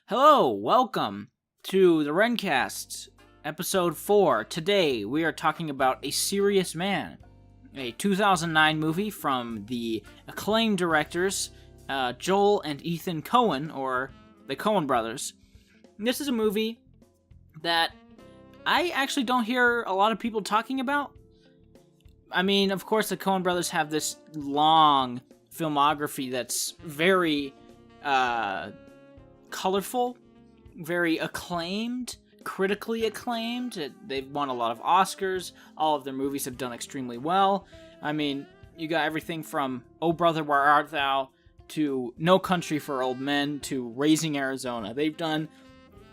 Hello, welcome to the RenCast, episode 4. Today, we are talking about A Serious Man, a 2009 movie from the acclaimed directors Joel and Ethan Coen, or the Coen brothers. This is a movie that I actually don't hear a lot of people talking about. I mean, of course, the Coen brothers have this long filmography that's very colorful, very acclaimed, critically acclaimed. They've won a lot of Oscars. All of their movies have done extremely well. I mean, you got everything from Oh Brother, Where Art Thou to No Country for Old Men to Raising Arizona. They've done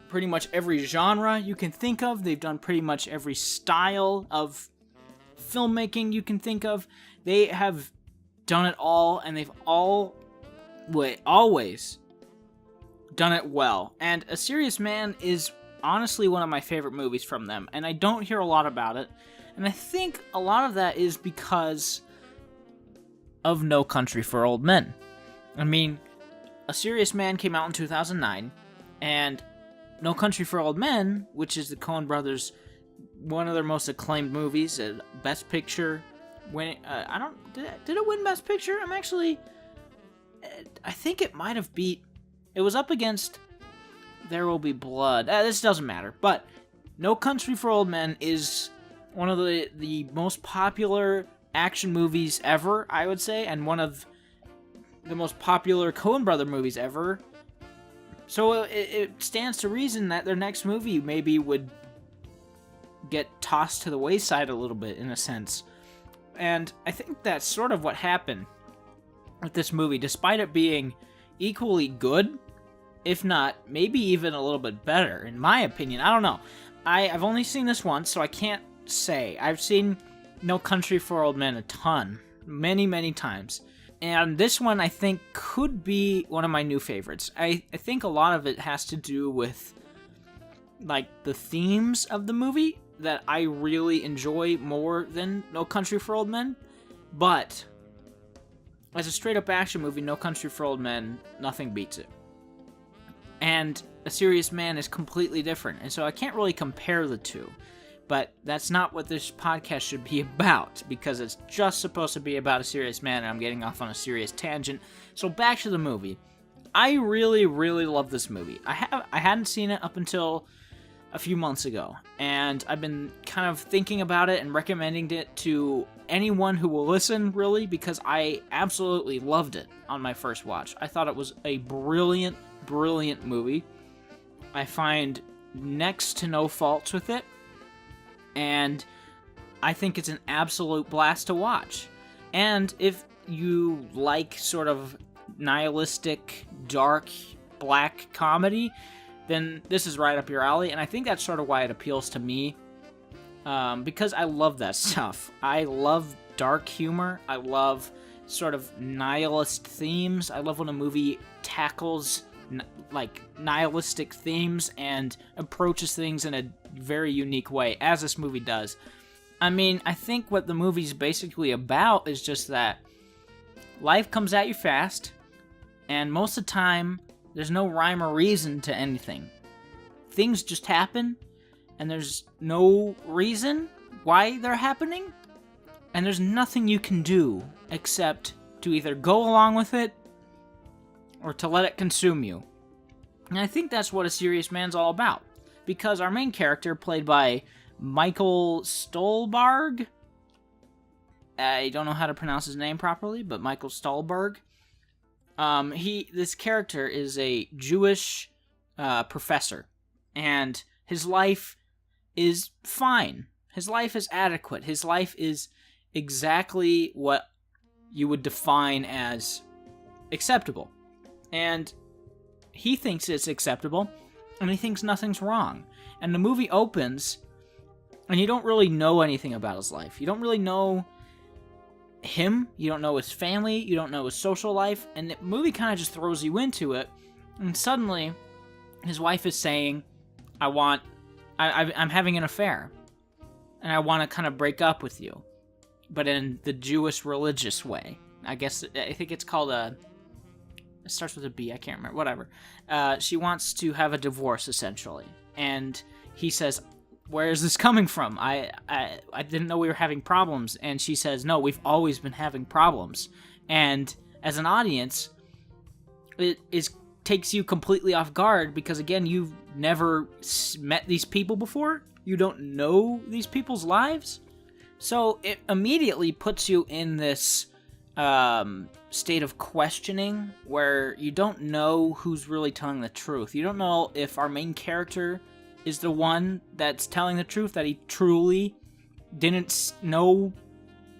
pretty much every genre you can think of. They've done pretty much every style of filmmaking you can think of. They have done it all, and they've always done it well. And A Serious Man is honestly one of my favorite movies from them, and I don't hear a lot about it. And I think a lot of that is because of No Country for Old Men. I mean, A Serious Man came out in 2009, and No Country for Old Men, which is the Coen brothers' one of their most acclaimed movies, Best Picture. Did it win Best Picture? I think it might have beat. It was up against There Will Be Blood. This doesn't matter. But No Country for Old Men is one of the most popular action movies ever, I would say, and one of the most popular Coen brother movies ever. So it stands to reason that their next movie maybe would get tossed to the wayside a little bit, in a sense. And I think that's sort of what happened with this movie, despite it being equally good, if not maybe even a little bit better, in my opinion. I don't know. I've only seen this once, so I can't say. I've seen No Country for Old Men a ton, many times. And this one, I think, could be one of my new favorites. I think a lot of it has to do with, like, the themes of the movie that I really enjoy more than No Country for Old Men. But as a straight-up action movie, No Country for Old Men, nothing beats it. And A Serious Man is completely different, and so I can't really compare the two. But that's not what this podcast should be about, because it's just supposed to be about A Serious Man, and I'm getting off on a serious tangent. So back to the movie. I really love this movie. I hadn't seen it up until a few months ago, and I've been kind of thinking about it and recommending it to anyone who will listen, really, because I absolutely loved it on my first watch. I thought it was a brilliant movie. I find next to no faults with it, and I think it's an absolute blast to watch. And if you like sort of nihilistic, dark, black comedy, then this is right up your alley, and I think that's sort of why it appeals to me, because I love that stuff. I love dark humor. I love sort of nihilist themes. I love when a movie tackles nihilistic themes and approaches things in a very unique way, as this movie does. I mean, I think what the movie's basically about is just that life comes at you fast, and most of the time, there's no rhyme or reason to anything. Things just happen, and there's no reason why they're happening, and there's nothing you can do except to either go along with it or to let it consume you. And I think that's what A Serious Man's all about, because our main character, played by Michael Stolberg, I don't know how to pronounce his name properly, but Michael Stolberg, this character is a Jewish professor, and his life is fine. His life is adequate. His life is exactly what you would define as acceptable. And he thinks it's acceptable, and he thinks nothing's wrong. And the movie opens, and you don't really know anything about his life. You don't really know him, you don't know his family, you don't know his social life, and the movie kind of just throws you into it, and suddenly, his wife is saying, I'm having an affair, and I want to kind of break up with you, but in the Jewish religious way. I think it's called It starts with a B, I can't remember, whatever. She wants to have a divorce, essentially. And he says, where is this coming from? I didn't know we were having problems. And she says, no, we've always been having problems. And as an audience, it takes you completely off guard because, again, you've never met these people before. You don't know these people's lives. So it immediately puts you in this state of questioning where you don't know who's really telling the truth. You don't know if our main character is the one that's telling the truth, that he truly didn't know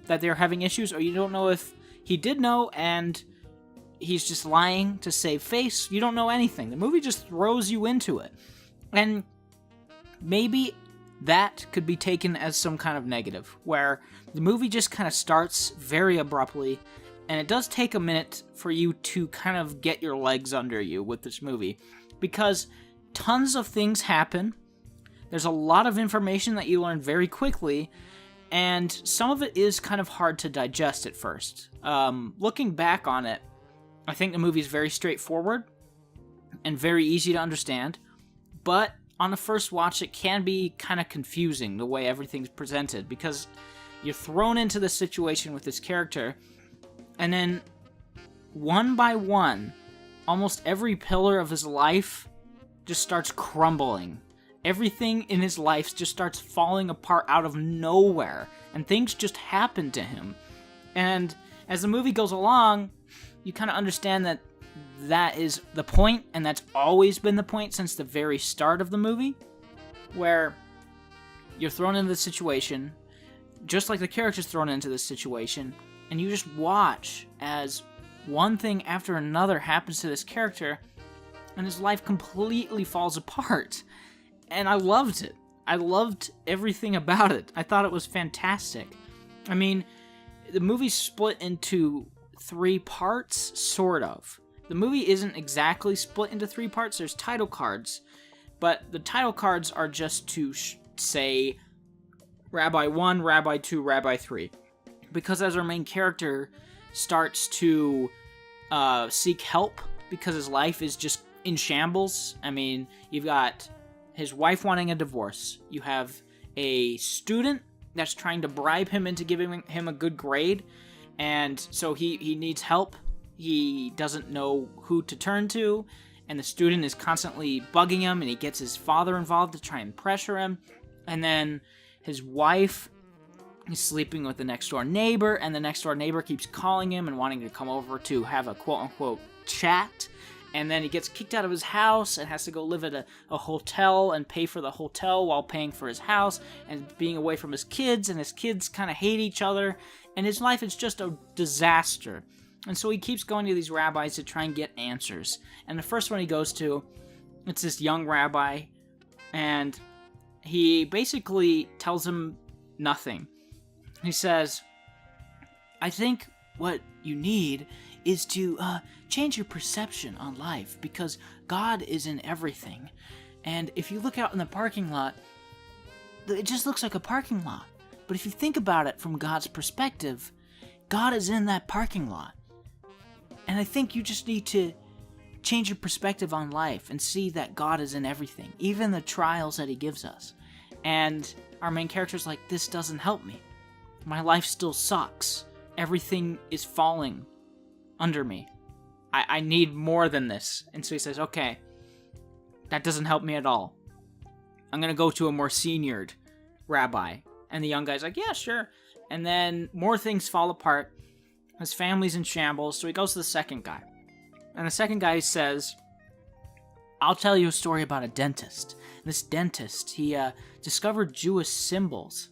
that they're having issues, or you don't know if he did know and he's just lying to save face. You don't know anything. The movie just throws you into it. And maybe that could be taken as some kind of negative, where the movie just kind of starts very abruptly, and it does take a minute for you to kind of get your legs under you with this movie, because tons of things happen. There's a lot of information that you learn very quickly, and some of it is kind of hard to digest at first. Looking back on it, I think the movie is very straightforward and very easy to understand, but on the first watch, it can be kind of confusing the way everything's presented, because you're thrown into this situation with this character, and then one by one, almost every pillar of his life just starts crumbling. Everything in his life just starts falling apart out of nowhere, and things just happen to him. And as the movie goes along, you kind of understand that that is the point, and that's always been the point since the very start of the movie, where you're thrown into this situation, just like the character's thrown into this situation, and you just watch as one thing after another happens to this character, and his life completely falls apart. And I loved it. I loved everything about it. I thought it was fantastic. I mean, the movie's split into 3 parts, sort of. The movie isn't exactly split into 3 parts. There's title cards, but the title cards are just to say Rabbi 1, Rabbi 2, Rabbi 3. Because as our main character starts to seek help because his life is just in shambles. I mean, you've got his wife wanting a divorce. You have a student that's trying to bribe him into giving him a good grade, and so he needs help. He doesn't know who to turn to, and the student is constantly bugging him, and he gets his father involved to try and pressure him. And then his wife is sleeping with the next-door neighbor, and the next-door neighbor keeps calling him and wanting to come over to have a quote-unquote chat. And then he gets kicked out of his house and has to go live at a hotel and pay for the hotel while paying for his house and being away from his kids, and his kids kind of hate each other, and his life is just a disaster. And so he keeps going to these rabbis to try and get answers. And the first one he goes to, it's this young rabbi, and he basically tells him nothing. He says, I think what you need is to change your perception on life, because God is in everything. And if you look out in the parking lot, it just looks like a parking lot. But if you think about it from God's perspective, God is in that parking lot. And I think you just need to change your perspective on life and see that God is in everything, even the trials that he gives us. And our main character's like, this doesn't help me. My life still sucks. Everything is falling under me. I need more than this. And so he says, okay, that doesn't help me at all. I'm going to go to a more seniored rabbi. And the young guy's like, yeah, sure. And then more things fall apart. His family's in shambles, so he goes to the second guy. And the second guy says, I'll tell you a story about a dentist. This dentist, he discovered Jewish symbols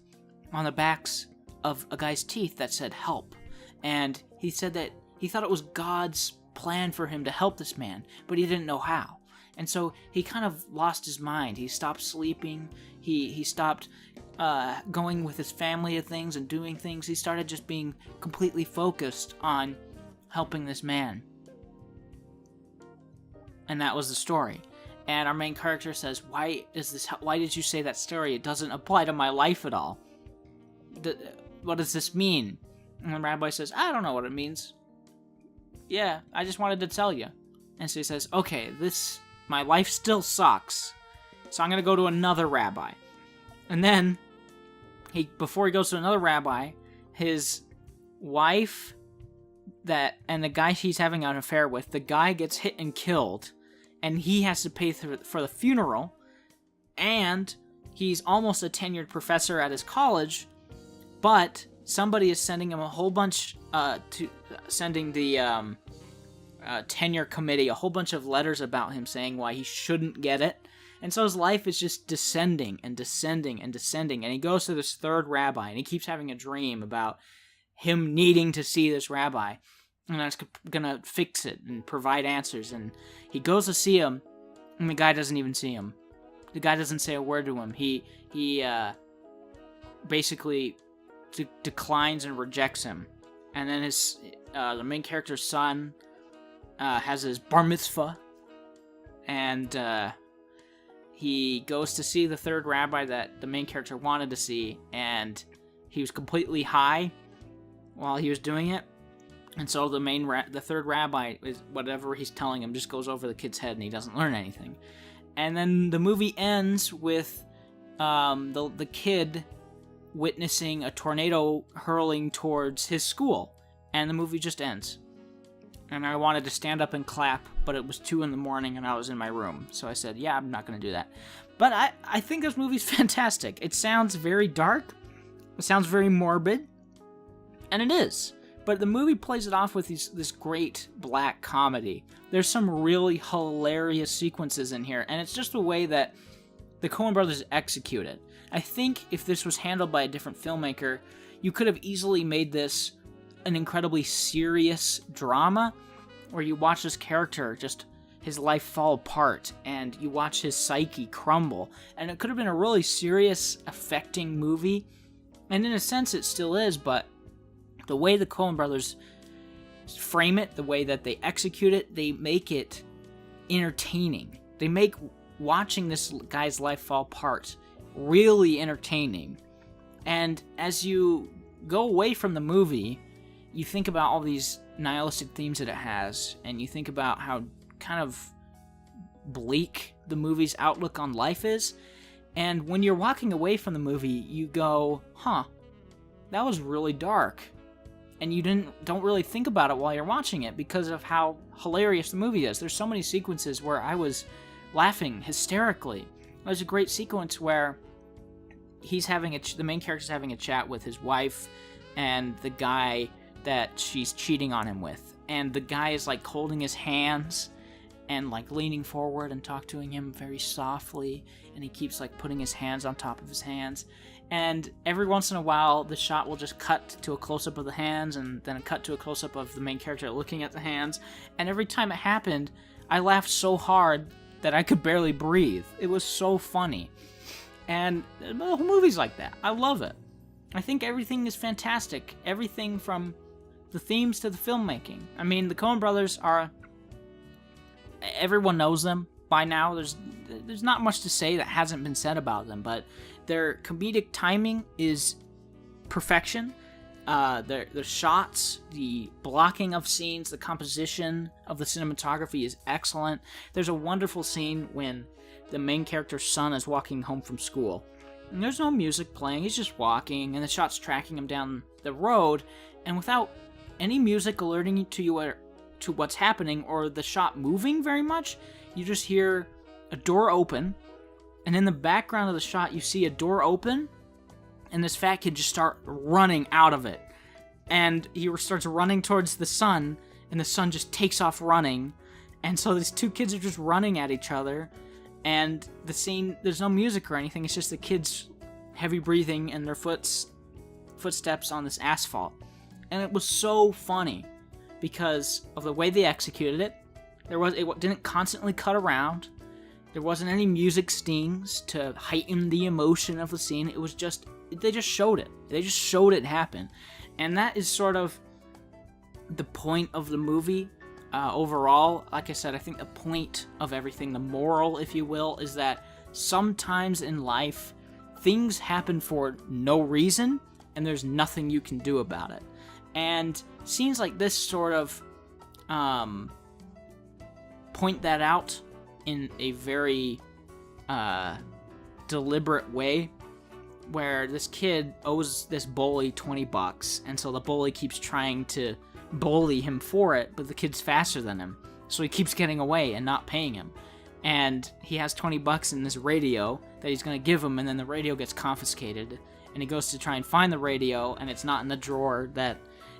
on the backs of a guy's teeth that said help. And he said that he thought it was God's plan for him to help this man, but he didn't know how. And so he kind of lost his mind. He stopped sleeping. He stopped going with his family to things and doing things. He started just being completely focused on helping this man. And that was the story. And our main character says, why did you say that story? It doesn't apply to my life at all. What does this mean? And the rabbi says, I don't know what it means. Yeah, I just wanted to tell you. And so he says, okay, my life still sucks, so I'm going to go to another rabbi. And then, before he goes to another rabbi, his wife and the guy he's having an affair with, the guy gets hit and killed, and he has to pay for the funeral, and he's almost a tenured professor at his college, but somebody is sending him a whole bunch, sending the tenure committee a whole bunch of letters about him saying why he shouldn't get it. And so his life is just descending and descending and descending. And he goes to this third rabbi, and he keeps having a dream about him needing to see this rabbi. And that's going to fix it and provide answers. And he goes to see him, and the guy doesn't even see him. The guy doesn't say a word to him. He basically declines and rejects him. And then the main character's son has his bar mitzvah. And he goes to see the third rabbi that the main character wanted to see, and he was completely high while he was doing it. And so the third rabbi, is whatever he's telling him, just goes over the kid's head, and he doesn't learn anything. And then the movie ends with the kid witnessing a tornado hurling towards his school, and the movie just ends. And I wanted to stand up and clap, but it was 2 a.m. and I was in my room. So I said, yeah, I'm not going to do that. But I think this movie's fantastic. It sounds very dark. It sounds very morbid. And it is. But the movie plays it off with this great black comedy. There's some really hilarious sequences in here. And it's just the way that the Coen brothers execute it. I think if this was handled by a different filmmaker, you could have easily made this an incredibly serious drama where you watch this character, just his life fall apart, and you watch his psyche crumble. And it could have been a really serious, affecting movie. And in a sense, it still is, but the way the Coen brothers frame it, the way that they execute it, they make it entertaining. They make watching this guy's life fall apart really entertaining. And as you go away from the movie, you think about all these nihilistic themes that it has, and you think about how kind of bleak the movie's outlook on life is. And when you're walking away from the movie, you go, that was really dark. And you don't really think about it while you're watching it because of how hilarious the movie is. There's so many sequences where I was laughing hysterically. There's a great sequence where the main character's having a chat with his wife and the guy that she's cheating on him with. And the guy is like holding his hands and like leaning forward and talking to him very softly. And he keeps like putting his hands on top of his hands. And every once in a while, the shot will just cut to a close-up of the hands, and then a cut to a close-up of the main character looking at the hands. And every time it happened, I laughed so hard that I could barely breathe. It was so funny. And the whole movie's like that. I love it. I think everything is fantastic. Everything from the themes to the filmmaking. I mean, the Coen brothers are... everyone knows them by now. There's not much to say that hasn't been said about them, but their comedic timing is perfection. The shots, the blocking of scenes, the composition of the cinematography is excellent. There's a wonderful scene when the main character's son is walking home from school. And there's no music playing, he's just walking, and the shot's tracking him down the road, and without any music alerting you to what's happening or the shot moving very much, you just hear a door open, and in the background of the shot you see a door open, and this fat kid just start running out of it. And he starts running towards the son, and the son just takes off running, and so these two kids are just running at each other, and the scene, there's no music or anything, it's just the kids heavy breathing and their footsteps on this asphalt. And it was so funny because of the way they executed it. It didn't constantly cut around. There wasn't any music stings to heighten the emotion of the scene. It was just, they just showed it. They just showed it happen. And that is sort of the point of the movie overall. Like I said, I think the point of everything, the moral, if you will, is that sometimes in life, things happen for no reason, and there's nothing you can do about it. And scenes like this sort of point that out in a very deliberate way, where this kid owes this bully $20, and so the bully keeps trying to bully him for it, but the kid's faster than him, so he keeps getting away and not paying him. And he has $20 in this radio that he's going to give him, and then the radio gets confiscated, and he goes to try and find the radio, and it's not in the drawer that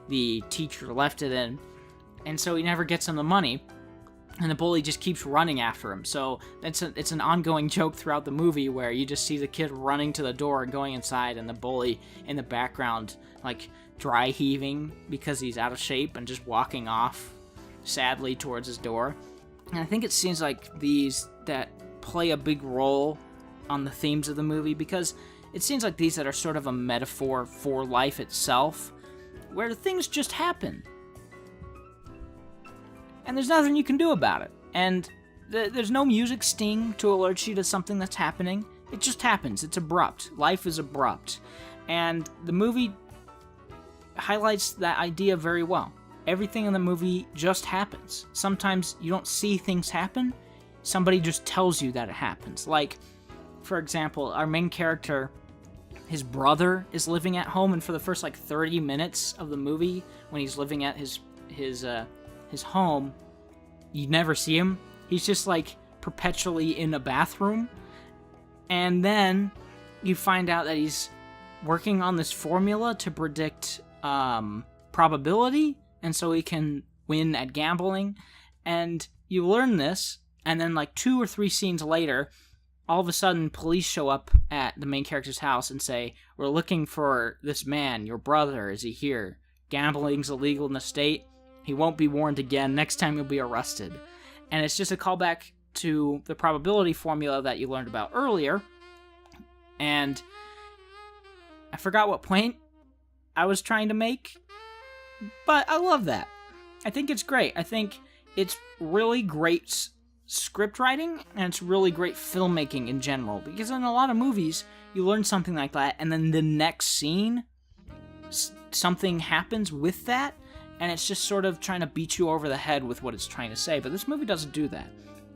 the teacher left it in, and so he never gets him the money, and the bully just keeps running after him. So it's an ongoing joke throughout the movie where you just see the kid running to the door and going inside, and the bully in the background, like, dry heaving because he's out of shape and just walking off sadly towards his door. And I think it seems like these that play a big role on the themes of the movie, because it seems like these that are sort of a metaphor for life itself, where things just happen. And there's nothing you can do about it. And there's no music sting to alert you to something that's happening. It just happens. It's abrupt. Life is abrupt. And the movie highlights that idea very well. Everything in the movie just happens. Sometimes you don't see things happen. Somebody just tells you that it happens. Like, for example, our main character, his brother is living at home, and for the first 30 minutes of the movie, when he's living at his home, you never see him. He's just perpetually in a bathroom, and then you find out that he's working on this formula to predict probability, and so he can win at gambling. And you learn this, and then 2 or 3 scenes later, all of a sudden police show up at the main character's house and say, "We're looking for this man, your brother. Is he here? Gambling's illegal in the state. He won't be warned again. Next time he'll be arrested." And it's just a callback to the probability formula that you learned about earlier. And I forgot what point I was trying to make, but I love that. I think it's great. I think it's really great script writing, and it's really great filmmaking in general, because in a lot of movies, you learn something like that, and then the next scene, something happens with that, and it's just sort of trying to beat you over the head with what it's trying to say. But this movie doesn't do that.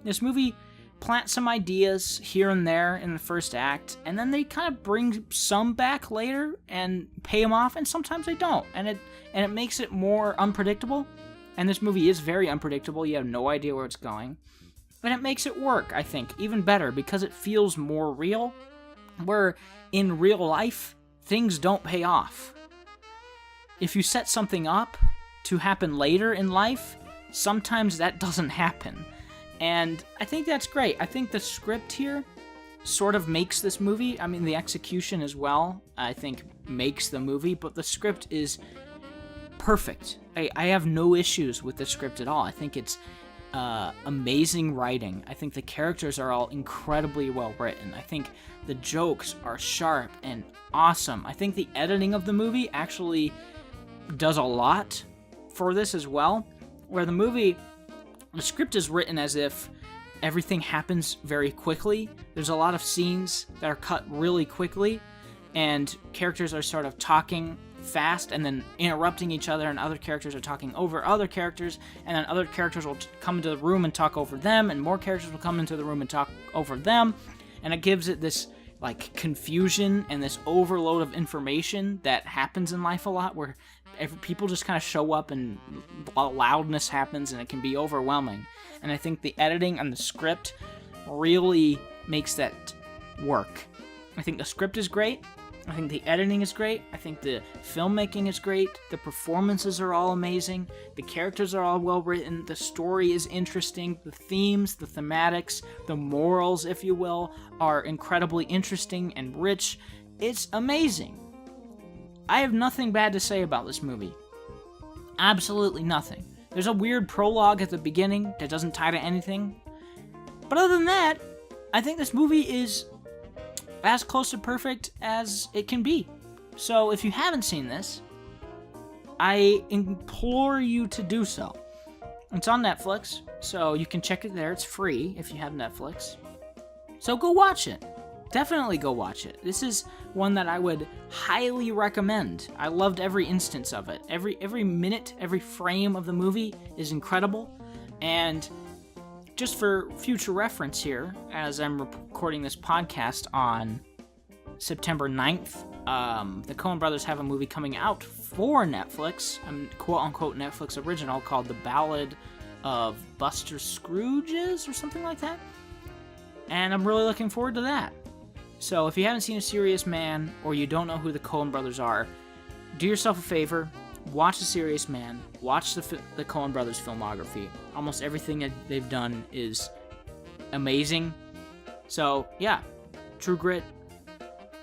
This movie plants some ideas here and there in the first act, and then they kind of bring some back later and pay them off, and sometimes they don't, and it makes it more unpredictable. And this movie is very unpredictable. You have no idea where it's going. But it makes it work, I think, even better, because it feels more real, where in real life, things don't pay off. If you set something up to happen later in life, sometimes that doesn't happen. And I think that's great. I think the script here sort of makes this movie. I mean, the execution as well, I think, makes the movie, but the script is perfect. I have no issues with the script at all. I think it's amazing writing. I think the characters are all incredibly well written. I think the jokes are sharp and awesome. I think the editing of the movie actually does a lot for this as well, where the script is written as if everything happens very quickly. There's a lot of scenes that are cut really quickly, and characters are sort of talking fast and then interrupting each other, and other characters are talking over other characters, and then other characters will come into the room and talk over them, and more characters will come into the room and talk over them, and it gives it this confusion and this overload of information that happens in life a lot, where people just kind of show up and loudness happens, and it can be overwhelming. And I think the editing and the script really makes that work. I think the script is great. I think the editing is great. I think the filmmaking is great. The performances are all amazing. The characters are all well written. The story is interesting. The themes, the thematics, the morals, if you will, are incredibly interesting and rich. It's amazing. I have nothing bad to say about this movie. Absolutely nothing. There's a weird prologue at the beginning that doesn't tie to anything. But other than that, I think this movie is as close to perfect as it can be. So if you haven't seen this, I implore you to do so. It's on Netflix, so you can check it there. It's free if you have Netflix. So go watch it. Definitely go watch it. This is one that I would highly recommend. I loved every instance of it. Every minute, every frame of the movie is incredible. And just for future reference here, as I'm recording this podcast on September 9th, the Coen brothers have a movie coming out for Netflix, a quote-unquote Netflix original called The Ballad of Buster Scrooges, or something like that. And I'm really looking forward to that. So if you haven't seen A Serious Man, or you don't know who the Coen brothers are, do yourself a favor, watch A Serious Man, watch the Coen brothers filmography. Almost everything that they've done is amazing. So yeah, True Grit,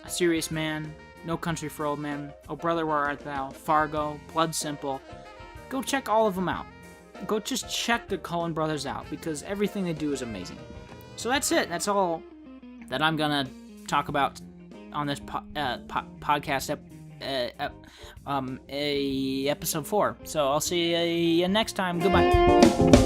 A Serious Man, No Country for Old Men, Oh Brother, Where Art Thou, Fargo, Blood Simple. Go check all of them out. Go just check the Coen brothers out, because everything they do is amazing. So that's it. That's all that I'm gonna talk about on this podcast episode 4. So I'll see you next time. Goodbye.